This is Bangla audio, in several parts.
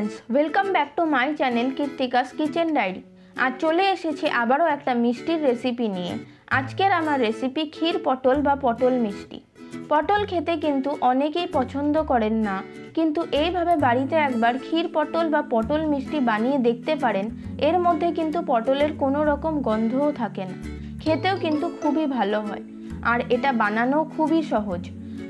Friends welcome back to my channel Kirtika's kitchen diary. आज चले एसेছি আবারও একটা মিষ্টির রেসিপি নিয়ে। আজকের আমার রেসিপি ক্ষীর পটল বা পটল মিষ্টি। পটল খেতে কিন্তু অনেকেই পছন্দ করেন না, কিন্তু এইভাবে বাড়িতে একবার ক্ষীর পটল বা পটল মিষ্টি বানিয়ে দেখতে পারেন। এর মধ্যে কিন্তু পটলের কোনো রকম গন্ধও থাকে না, খেতেও কিন্তু খুবই ভালো হয়, আর এটা বানানো খুবই সহজ।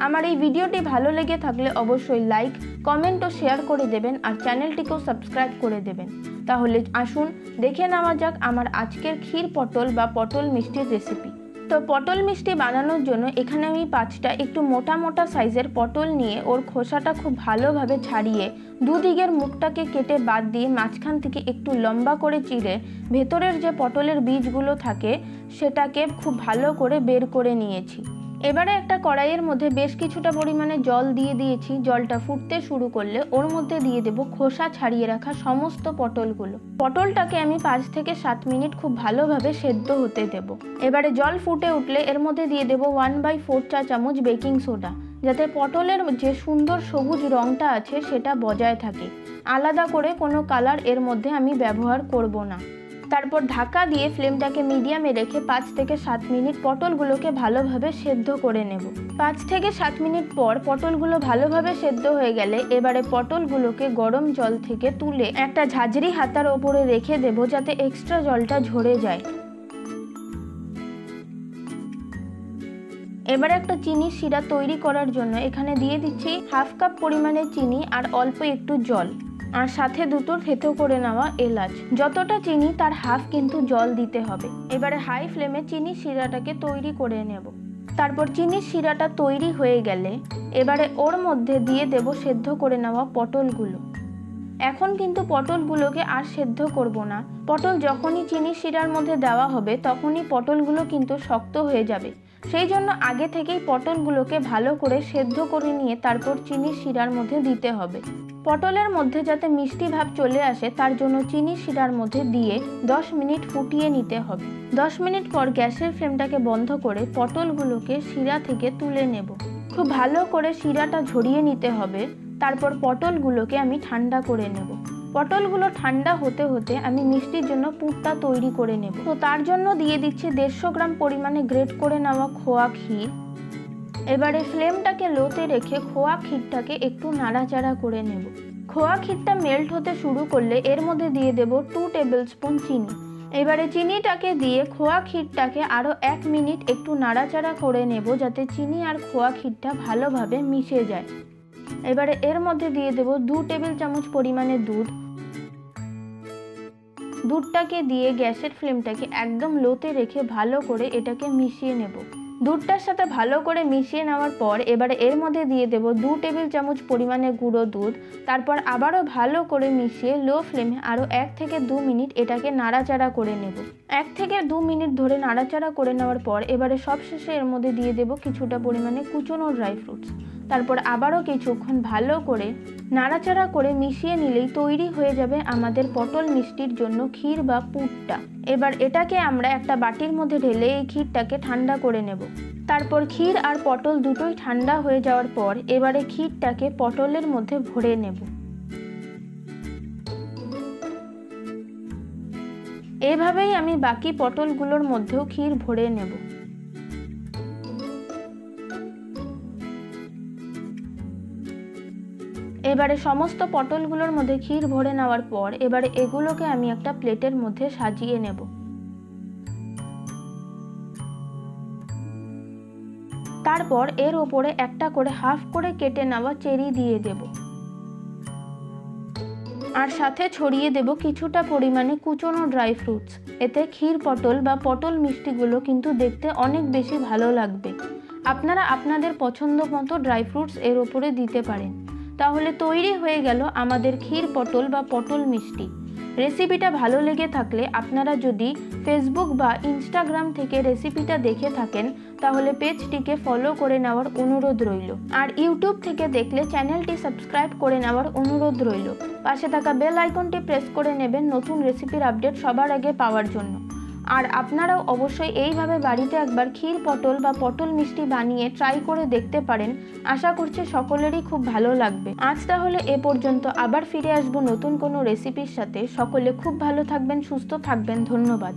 আমার এই ভিডিওটি ভালো লেগে থাকলে অবশ্যই লাইক, কমেন্ট ও শেয়ার করে দেবেন, আর চ্যানেলটিকেও সাবস্ক্রাইব করে দেবেন। তাহলে আসুন দেখে নেওয়া যাক আমার আজকের ক্ষীর পটল বা পটল মিষ্টির রেসিপি। তো পটল মিষ্টি বানানোর জন্য এখানে আমি 5টা একটু মোটা মোটা সাইজের পটল নিয়ে ওর খোসাটা খুব ভালোভাবে ছাড়িয়ে দুদিকের মুখটাকে কেটে বাদ দিয়ে মাঝখান থেকে একটু লম্বা করে চিড়ে ভেতরের যে পটলের বীজগুলো থাকে সেটাকে খুব ভালো করে বের করে নিয়েছি। এবারে একটা কড়াইয়ের মধ্যে বেশ কিছুটা পরিমাণে জল দিয়ে দিয়েছি। জলটা ফুটতে শুরু করলে ওর মধ্যে দিয়ে দেব খোসা ছাড়িয়ে রাখা সমস্ত পটলগুলো। পটলটাকে আমি 5 থেকে 7 মিনিট খুব ভালোভাবে সেদ্ধ হতে দেব। এবারে জল ফুটে উঠলে এর মধ্যে দিয়ে দেব 1/4 চা চামচ বেকিং সোডা, যাতে পটলের যে সুন্দর সবুজ রঙটা আছে সেটা বজায় থাকে। আলাদা করে কোনো কালার এর মধ্যে আমি ব্যবহার করব না। তারপর ঢাকা দিয়ে ফ্লেমটাকে মিডিয়ামে রেখে 5 থেকে 7 মিনিট পটলগুলোকে ভালোভাবে সেদ্ধ করে নেব। 5 থেকে 7 মিনিট পর পটলগুলো ভালোভাবে সেদ্ধ হয়ে গেলে এবারে পটলগুলোকে গরম জল থেকে তুলে একটা ঝাঁঝরি হাতার ওপরে রেখে দেব, যাতে এক্সট্রা জলটা ঝরে যায়। এবারে একটা চিনির শিরা তৈরি করার জন্য এখানে দিয়ে দিচ্ছি 1/2 কাপ পরিমাণে চিনি আর অল্প একটু জল, আর সাথে দুটো থেতো করে নেওয়া এলাচ। যতটা চিনি তার হাফ কিন্তু জল দিতে হবে। এবারে হাই ফ্লেমে চিনির শিরাটাকে তৈরি করে নেব। তারপর চিনির শিরাটা তৈরি হয়ে গেলে এবারে ওর মধ্যে দিয়ে দেব সেদ্ধ করে নেওয়া পটলগুলো। এখন কিন্তু পটলগুলোকে আর সেদ্ধ করব না। পটল যখনই চিনির শিরার মধ্যে দেওয়া হবে তখনই পটলগুলো কিন্তু শক্ত হয়ে যাবে। সেই জন্য আগে থেকেই পটলগুলোকে ভালো করে সেদ্ধ করে নিয়ে তারপর চিনির শিরার মধ্যে দিতে হবে। পটলের মধ্যে যাতে মিষ্টি ভাব চলে আসে তার জন্য চিনির শিরার মধ্যে দিয়ে 10 মিনিট ফুটিয়ে নিতে হবে। 10 মিনিট পর গ্যাসের ফ্লেমটাকে বন্ধ করে পটলগুলোকে শিরা থেকে তুলে নেব। খুব ভালো করে শিরাটা ঝরিয়ে নিতে হবে। তারপর পটলগুলোকে আমি ঠান্ডা করে নেব। পটলগুলো ঠান্ডা হতে হতে আমি মিষ্টির জন্য পুরটা তৈরি করে নেব। তো তার জন্য দিয়ে দিচ্ছি 150 গ্রাম পরিমাণে গ্রেট করে নেওয়া খোয়া ক্ষীর। এবারে ফ্লেমটাকে লোতে রেখে খোয়া ক্ষীরটাকে একটু নাড়াচাড়া করে নেব। খোয়া ক্ষীরটা মেল্ট হতে শুরু করলে এর মধ্যে দিয়ে দেব 2 টেবিল স্পুন চিনি। এবারে চিনিটাকে দিয়ে খোয়া ক্ষীরটাকে আরও 1 মিনিট একটু নাড়াচাড়া করে নেব, যাতে চিনি আর খোয়া ক্ষীরটা ভালোভাবে মিশে যায়। এবারে এর মধ্যে দিয়ে দেব 2 টেবিল চামচ পরিমাণে দুধ। দুধটাকে দিয়ে গ্যাসের ফ্লেমটাকে একদম লোতে রেখে ভালো করে এটাকে মিশিয়ে নেব। দুধটার সাথে ভালো করে মিশিয়ে নেওয়ার পর এবারে এর মধ্যে দিয়ে দেব 2 টেবিল চামচ পরিমাণে গুঁড়ো দুধ। তারপর আবারও ভালো করে মিশিয়ে লো ফ্লেমে আরও 1 থেকে 2 মিনিট এটাকে নাড়াচাড়া করে নেব। 1 থেকে 2 মিনিট ধরে নাড়াচাড়া করে নেওয়ার পর এবারে সবশেষে এর মধ্যে দিয়ে দেব কিছুটা পরিমাণে কুচনো ড্রাই ফ্রুটস। তারপর আবারও কিছুক্ষণ ভালো করে নাড়াচাড়া করে মিশিয়ে নিলেই তৈরি হয়ে যাবে আমাদের পটল মিষ্টির জন্য ক্ষীর বা পুরটা। এবার এটাকে আমরা একটা বাটির মধ্যে ঢেলে এই ক্ষীরটাকে ঠান্ডা করে নেব। তারপর ক্ষীর আর পটল দুটোই ঠান্ডা হয়ে যাওয়ার পর এবারে ক্ষীরটাকে পটলের মধ্যে ভরে নেব। এভাবেই আমি বাকি পটলগুলোর মধ্যেও ক্ষীর ভরে নেব। এবারে সমস্ত পটলগুলোর মধ্যে ক্ষীর ভরে নেওয়ার পর এবারে এগুলোকে আমি একটা প্লেটের মধ্যে সাজিয়ে নেব। তারপর এর ওপরে একটা করে হাফ করে কেটে নেওয়া চেরি দিয়ে দেব, আর সাথে ছড়িয়ে দেব কিছুটা পরিমাণে কুচনো ড্রাই ফ্রুটস। এতে ক্ষীর পটল বা পটল মিষ্টিগুলো কিন্তু দেখতে অনেক বেশি ভালো লাগবে। আপনারা আপনাদের পছন্দ মতো ড্রাই ফ্রুটস এর ওপরে দিতে পারেন। তাহলে তৈরি হয়ে গেল আমাদের ক্ষীর পটল বা পটল মিষ্টি। রেসিপিটা ভালো লেগে থাকলে আপনারা যদি ফেসবুক বা ইনস্টাগ্রাম থেকে রেসিপিটা দেখে থাকেন তাহলে পেজটিকে ফলো করে নেওয়ার অনুরোধ রইল, আর ইউটিউব থেকে দেখলে চ্যানেলটি সাবস্ক্রাইব করে নেওয়ার অনুরোধ রইল। পাশে থাকা বেল আইকনটি প্রেস করে নেবেন নতুন রেসিপির আপডেট সবার আগে পাওয়ার জন্য। আর আপনারাও অবশ্যই এইভাবে বাড়িতে একবার ক্ষীর পটল বা পটল মিষ্টি বানিয়ে ট্রাই করে দেখতে পারেন। আশা করছি সকলেরই খুব ভালো লাগবে। আজ তাহলে এ পর্যন্ত, আবার ফিরে আসবো নতুন কোনো রেসিপির সাথে। সকলে খুব ভালো থাকবেন, সুস্থ থাকবেন। ধন্যবাদ।